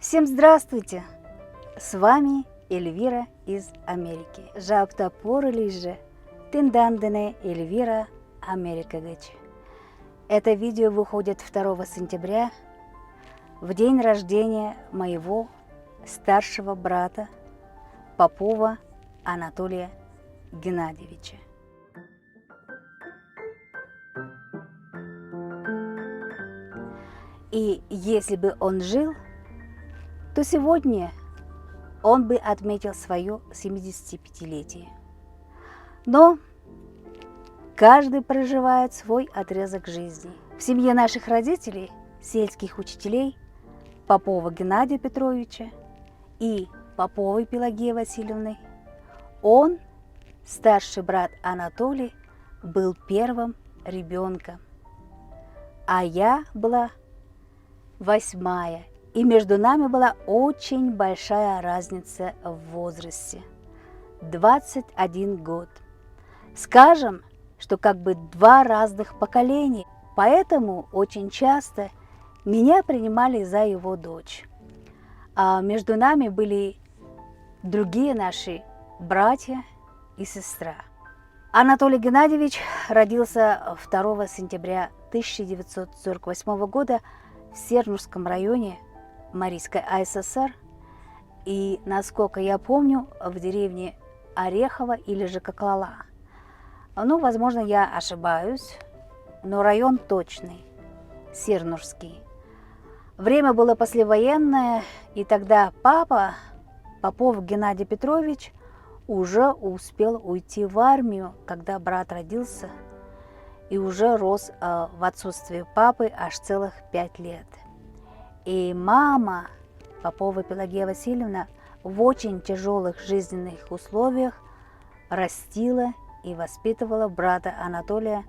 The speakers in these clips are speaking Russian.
Всем здравствуйте! С вами Эльвира из Америки. Жаптапорылиже Тиндандене Эльвира Америкагач. Это видео выходит 2 сентября, в день рождения моего старшего брата Попова Анатолия Геннадьевича. И если бы он жил, то сегодня он бы отметил свое 75-летие. Но каждый проживает свой отрезок жизни. В семье наших родителей, сельских учителей, Попова Геннадия Петровича и Поповой Пелагеи Васильевны, он, старший брат Анатолий, был первым ребенком, а я была 8-я. И между нами была очень большая разница в возрасте – 21 год. Скажем, что как бы 2 разных поколения, поэтому очень часто меня принимали за его дочь. А между нами были другие наши братья и сестра. Анатолий Геннадьевич родился 2 сентября 1948 года в Сернурском районе Марийской АССР, и, насколько я помню, в деревне Орехово или же Коклала. Ну, возможно, я ошибаюсь, но район точный, Сернурский. Время было послевоенное, и тогда папа, Попов Геннадий Петрович, уже успел уйти в армию, когда брат родился, и уже рос в отсутствие папы аж целых 5 лет. И мама Попова Пелагея Васильевна в очень тяжелых жизненных условиях растила и воспитывала брата Анатолия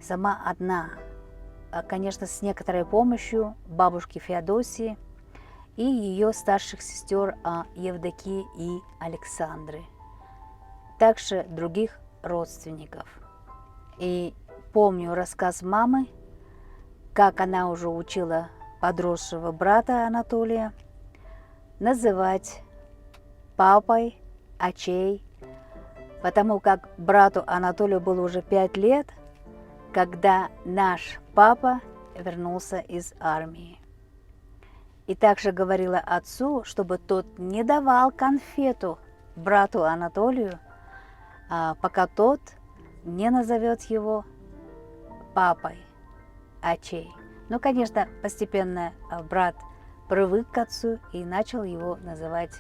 сама одна, конечно, с некоторой помощью бабушки Феодосии и ее старших сестер Евдокии и Александры, также других родственников. И помню рассказ мамы, как она уже учила подросшего брата Анатолия называть папой, очей, потому как брату Анатолию было уже 5 лет, когда наш папа вернулся из армии. И также говорила отцу, чтобы тот не давал конфету брату Анатолию, пока тот не назовет его папой, очей. Ну, конечно, постепенно брат привык к отцу и начал его называть,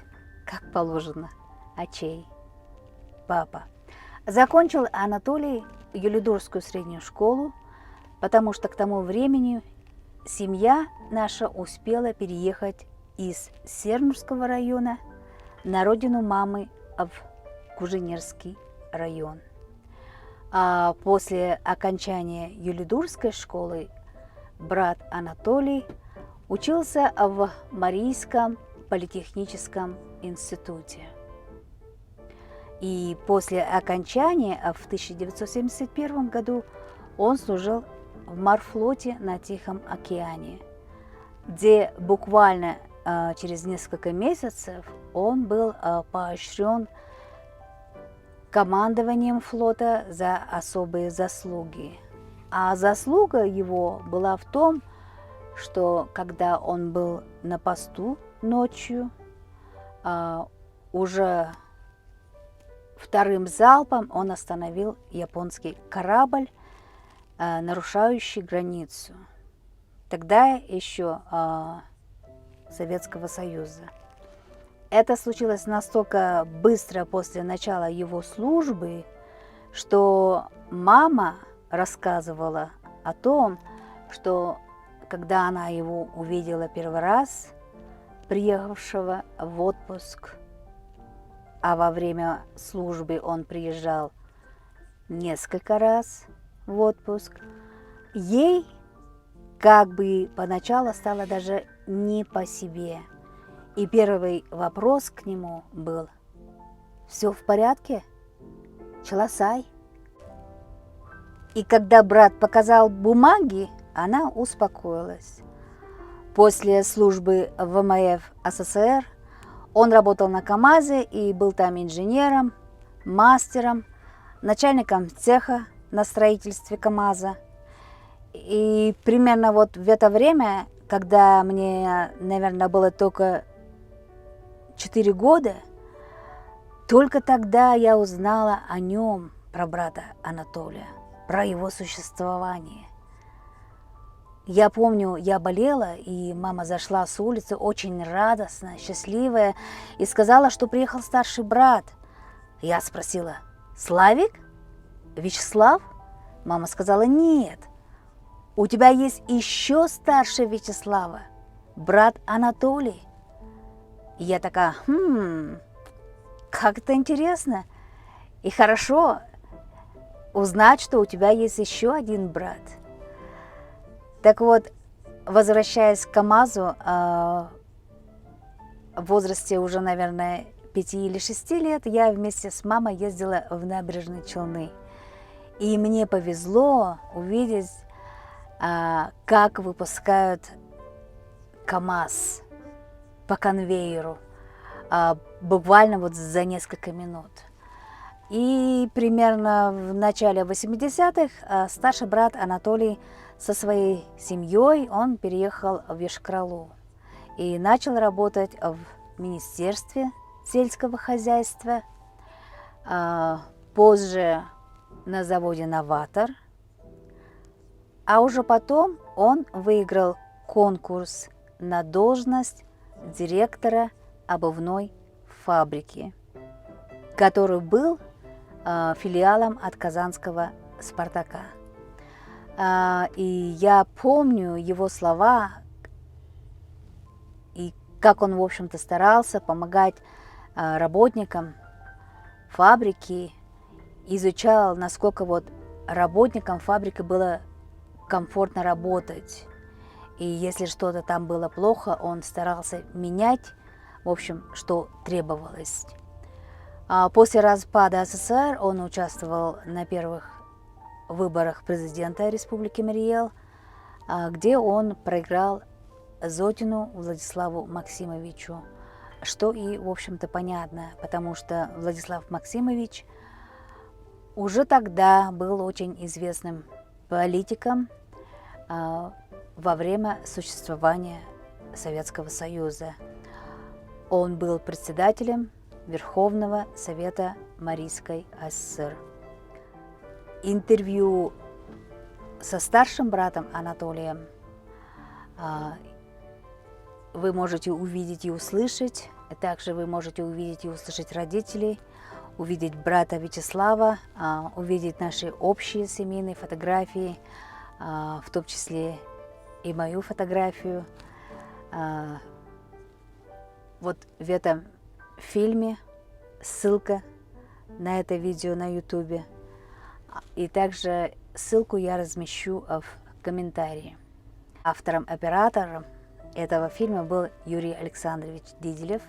как положено, очей, папа. Закончил Анатолий Юлидурскую среднюю школу, потому что к тому времени семья наша успела переехать из Сернурского района на родину мамы в Куженерский район. А после окончания Юлидурской школы брат Анатолий учился в Марийском политехническом институте. И после окончания в 1971 году он служил в морфлоте на Тихом океане, где буквально через несколько месяцев он был поощрен командованием флота за особые заслуги. А заслуга его была в том, что когда он был на посту ночью, уже 2-м залпом он остановил японский корабль, нарушающий границу, тогда еще Советского Союза. Это случилось настолько быстро после начала его службы, что мама рассказывала о том, что когда она его увидела первый раз, приехавшего в отпуск, а во время службы он приезжал несколько раз в отпуск, ей как бы поначалу стало даже не по себе. И первый вопрос к нему был: «Все в порядке? Челасай?» И когда брат показал бумаги, она успокоилась. После службы в ВМФ СССР он работал на КАМАЗе и был там инженером, мастером, начальником цеха на строительстве КАМАЗа. И примерно вот в это время, когда мне, наверное, было только 4 года, только тогда я узнала о нем, про брата Анатолия, про его существование. Я помню, я болела, и мама зашла с улицы очень радостная, счастливая, и сказала, что приехал старший брат. Я спросила: «Славик? Вячеслав?» Мама сказала: «Нет, у тебя есть еще старший Вячеслава, брат Анатолий». И я такая: как это интересно и хорошо узнать, что у тебя есть еще один брат. Так вот, возвращаясь к КАМАЗу, в возрасте уже, наверное, 5 или 6 лет, я вместе с мамой ездила в Набережные Челны. И мне повезло увидеть, как выпускают КАМАЗ по конвейеру, буквально вот за несколько минут. И примерно в начале 80-х старший брат Анатолий со своей семьей, он переехал в Йошкар-Олу и начал работать в Министерстве сельского хозяйства, позже на заводе «Новатор». А уже потом он выиграл конкурс на должность директора обувной фабрики, который был филиалом от казанского «Спартака». И я помню его слова, и как он, в общем-то, старался помогать работникам фабрики, изучал, насколько вот работникам фабрики было комфортно работать. И если что-то там было плохо, он старался менять, в общем, что требовалось. После распада СССР он участвовал на первых выборах президента Республики Марий Эл, где он проиграл Зотину Владиславу Максимовичу, что и, в общем-то, понятно, потому что Владислав Максимович уже тогда был очень известным политиком во время существования Советского Союза. Он был председателем Верховного Совета Марийской ССР. Интервью со старшим братом Анатолием вы можете увидеть и услышать. Также вы можете увидеть и услышать родителей, увидеть брата Вячеслава, увидеть наши общие семейные фотографии, в том числе и мою фотографию. Вот в этом фильме ссылка на это видео на YouTube. И также ссылку я размещу в комментарии. Автором-оператором этого фильма был Юрий Александрович Диделев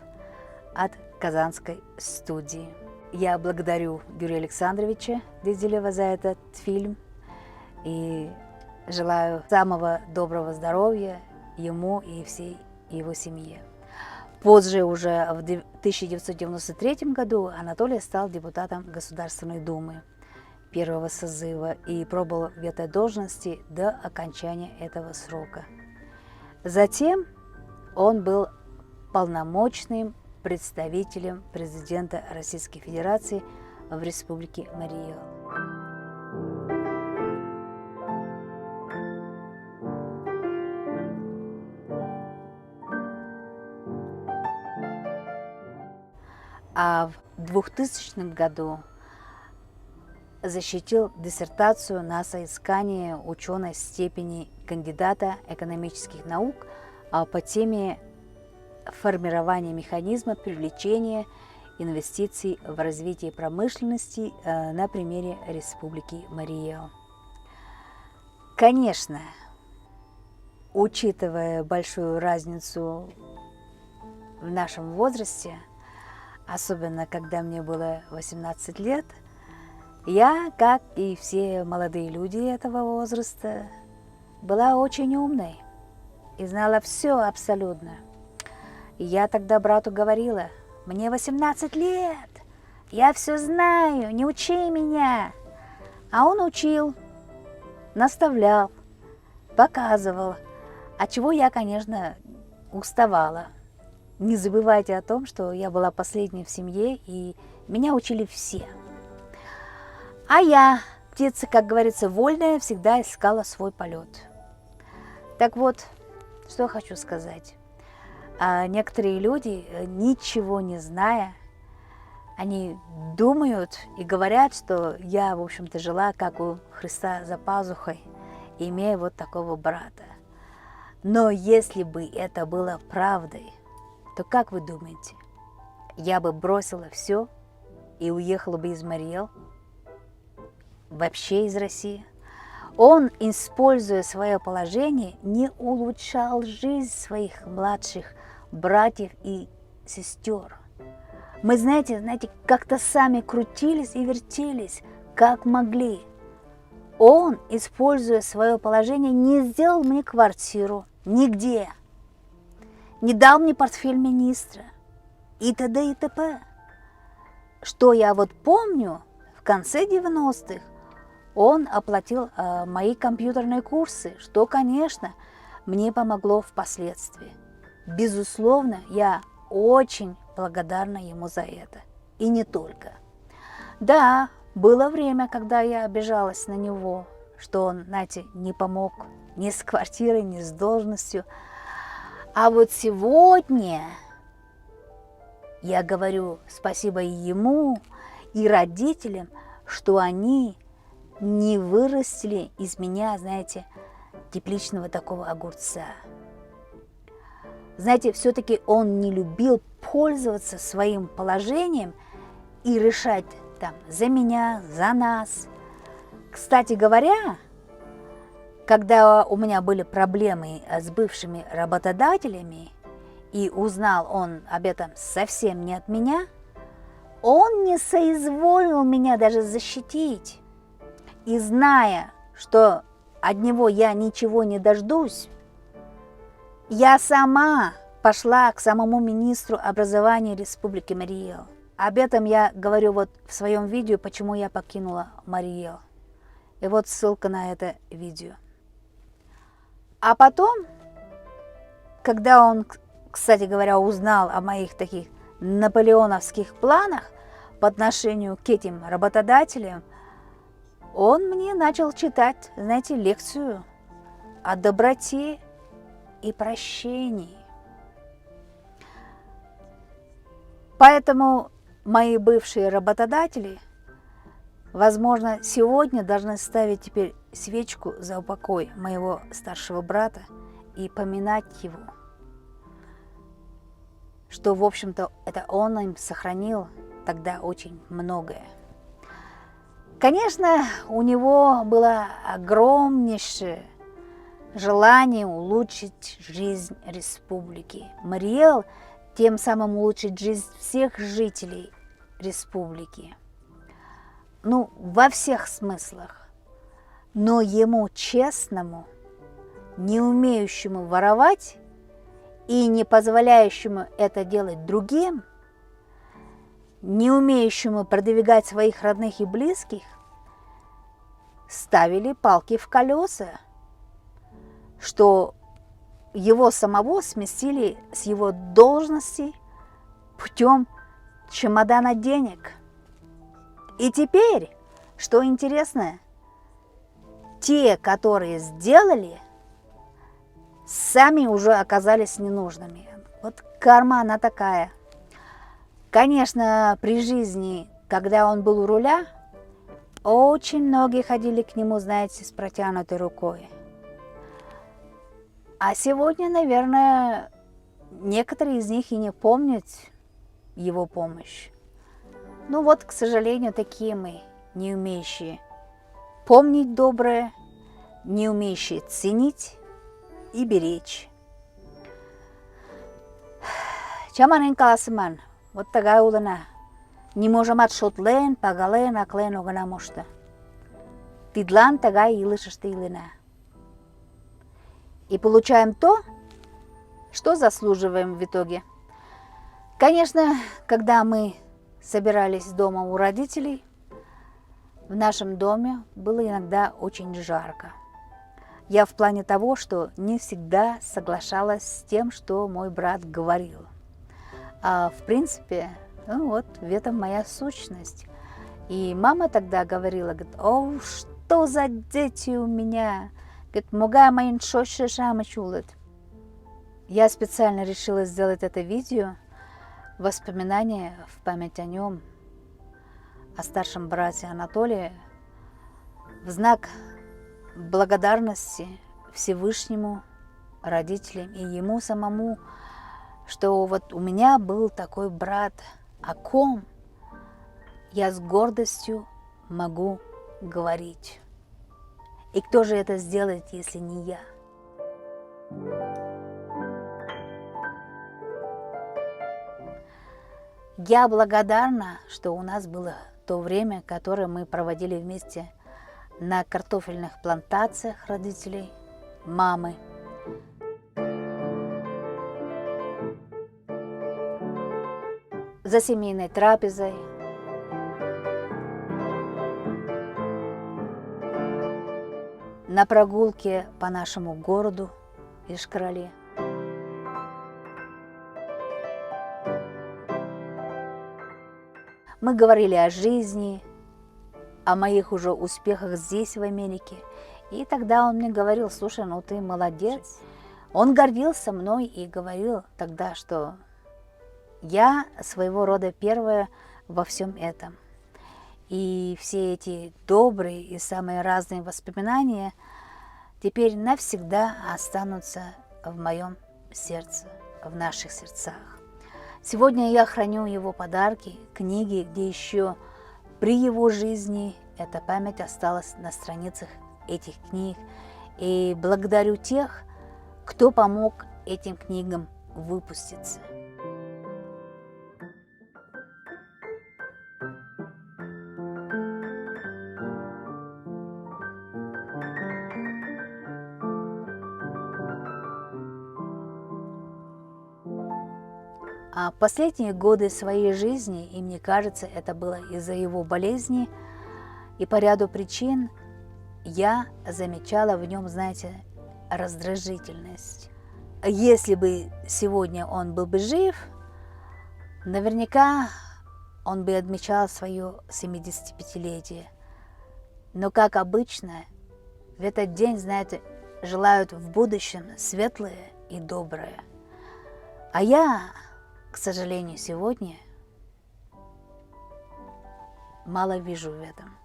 от Казанской студии. Я благодарю Юрия Александровича Диделева за этот фильм и желаю самого доброго здоровья ему и всей его семье. Позже, уже в 1993 году, Анатолий стал депутатом Государственной Думы первого созыва и пробыл в этой должности до окончания этого срока. Затем он был полномочным представителем президента Российской Федерации в Республике Марий Эл. А в 2000 году защитил диссертацию на соискание ученой степени кандидата экономических наук по теме формирования механизма привлечения инвестиций в развитие промышленности на примере Республики Марий Эл. Конечно, учитывая большую разницу в нашем возрасте, особенно когда мне было 18 лет, я, как и все молодые люди этого возраста, была очень умной и знала все абсолютно. И я тогда брату говорила: мне 18 лет, я все знаю, не учи меня. А он учил, наставлял, показывал, от чего я, конечно, уставала. Не забывайте о том, что я была последней в семье, и меня учили все. А я, птица, как говорится, вольная, всегда искала свой полет. Так вот, что хочу сказать. Некоторые люди, ничего не зная, они думают и говорят, что я, в общем-то, жила, как у Христа за пазухой, имея вот такого брата. Но если бы это было правдой, то как вы думаете, я бы бросила все и уехала бы из Мариэл, вообще из России? Он, используя свое положение, не улучшал жизнь своих младших братьев и сестер. Мы, знаете, как-то сами крутились и вертелись, как могли. Он, используя свое положение, не сделал мне квартиру нигде, не дал мне портфель министра и т.д. и т.п. Что я вот помню, в конце 90-х он оплатил мои компьютерные курсы, что, конечно, мне помогло впоследствии. Безусловно, я очень благодарна ему за это. И не только. Да, было время, когда я обижалась на него, что он, знаете, не помог ни с квартирой, ни с должностью. А вот сегодня я говорю спасибо и ему, и родителям, что они не вырастили из меня, знаете, тепличного такого огурца. Знаете, все-таки он не любил пользоваться своим положением и решать там за меня, за нас. Кстати говоря, когда у меня были проблемы с бывшими работодателями, и узнал он об этом совсем не от меня, он не соизволил меня даже защитить. И зная, что от него я ничего не дождусь, я сама пошла к самому министру образования Республики Мариэл. Об этом я говорю вот в своем видео, почему я покинула Мариэл. И вот ссылка на это видео. А потом, когда он, кстати говоря, узнал о моих таких наполеоновских планах по отношению к этим работодателям, он мне начал читать, знаете, лекцию о доброте и прощении. Поэтому мои бывшие работодатели, возможно, сегодня должны ставить теперь свечку за упокой моего старшего брата и поминать его, что, в общем-то, это он им сохранил тогда очень многое. Конечно, у него было огромнейшее желание улучшить жизнь республики Мариэл, тем самым улучшить жизнь всех жителей республики. Ну, во всех смыслах. Но ему, честному, не умеющему воровать и не позволяющему это делать другим, не умеющему продвигать своих родных и близких, ставили палки в колеса, что его самого сместили с его должности путем чемодана денег. И теперь, что интересно, те, которые сделали, сами уже оказались ненужными. Вот карма она такая. Конечно, при жизни, когда он был у руля, очень многие ходили к нему, знаете, с протянутой рукой. А сегодня, наверное, некоторые из них и не помнят его помощь. Ну вот, к сожалению, такие мы, не умеющие помнить доброе, не умеющие ценить и беречь. Чаманен каласыман, вот такая улана. Не можем отшотлен, погален, аклен огана мошта. Тидлан тагай илышашты илына. И получаем то, Что заслуживаем в итоге? Конечно, когда мы собирались дома у родителей, в нашем доме было иногда очень жарко. Я в плане того, что не всегда соглашалась с тем, что мой брат говорил. А в принципе, ну вот, в этом моя сущность. И мама тогда говорила, говорит, о, что за дети у меня? Говорит, могая моим шоше шамачулет. Я специально решила сделать это видео, воспоминания в память о нем, о старшем брате Анатолии, в знак благодарности Всевышнему, родителям и ему самому, что вот у меня был такой брат, о ком я с гордостью могу говорить. И кто же это сделает, если не я? Я благодарна, что у нас было то время, которое мы проводили вместе на картофельных плантациях родителей, мамы. За семейной трапезой. На прогулке по нашему городу Ишкарали. Мы говорили о жизни, о моих уже успехах здесь, в Америке. И тогда он мне говорил, слушай, ну ты молодец. Он гордился мной и говорил тогда, что я своего рода первая во всем этом. И все эти добрые и самые разные воспоминания теперь навсегда останутся в моем сердце, в наших сердцах. Сегодня я храню его подарки, книги, где еще при его жизни эта память осталась на страницах этих книг. И благодарю тех, кто помог этим книгам выпуститься. А последние годы своей жизни, и мне кажется, это было из-за его болезни, и по ряду причин я замечала в нем, знаете, раздражительность. Если бы сегодня он был бы жив, наверняка он бы отмечал свое 75-летие. Но, как обычно, в этот день, знаете, желают в будущем светлое и доброе. А я, к сожалению, сегодня мало вижу в этом.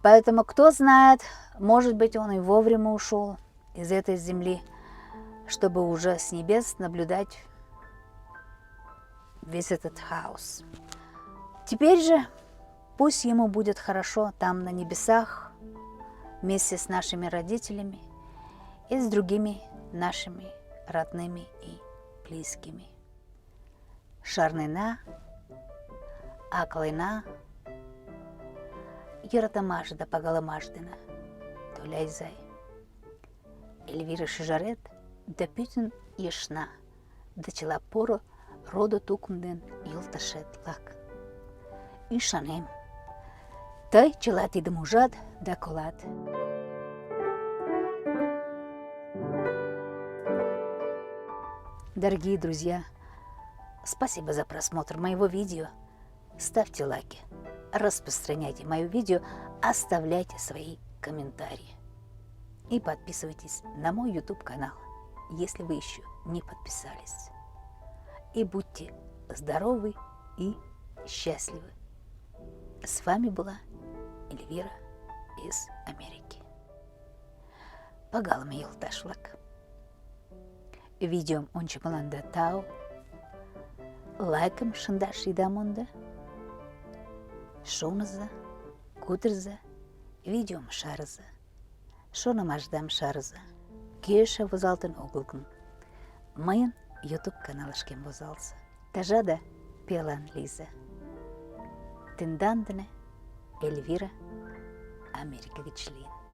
Поэтому, кто знает, может быть, он и вовремя ушел из этой земли, чтобы уже с небес наблюдать весь этот хаос. Теперь же пусть ему будет хорошо там на небесах, вместе с нашими родителями и с другими нашими родными и близкими. Шарнина, Аклина, Яратамажда Пагаламаждина, Толяйзай, Эльвира Шижарет, да Пютин Ешна, да Челапоро, Рода Тукумден, Юлташет Лак. И Шанем, Тай Челати Дамужад, да Колат. Дорогие друзья, спасибо за просмотр моего видео. Ставьте лайки, распространяйте мое видео, оставляйте свои комментарии. И подписывайтесь на мой YouTube канал, если вы еще не подписались. И будьте здоровы и счастливы. С вами была Эльвира из Америки. Пагалам Юлташлак. Видеом он чемаланда тау, лайком шандаш идамонда, шоуназа, кутерза, видеом шарза, шонамаждам шарза, кеша возалтын огылгын. Майын YouTube каналышкем возалса. Тажада Пелан Лиза. Тендандане Эльвира Америка Гичлин.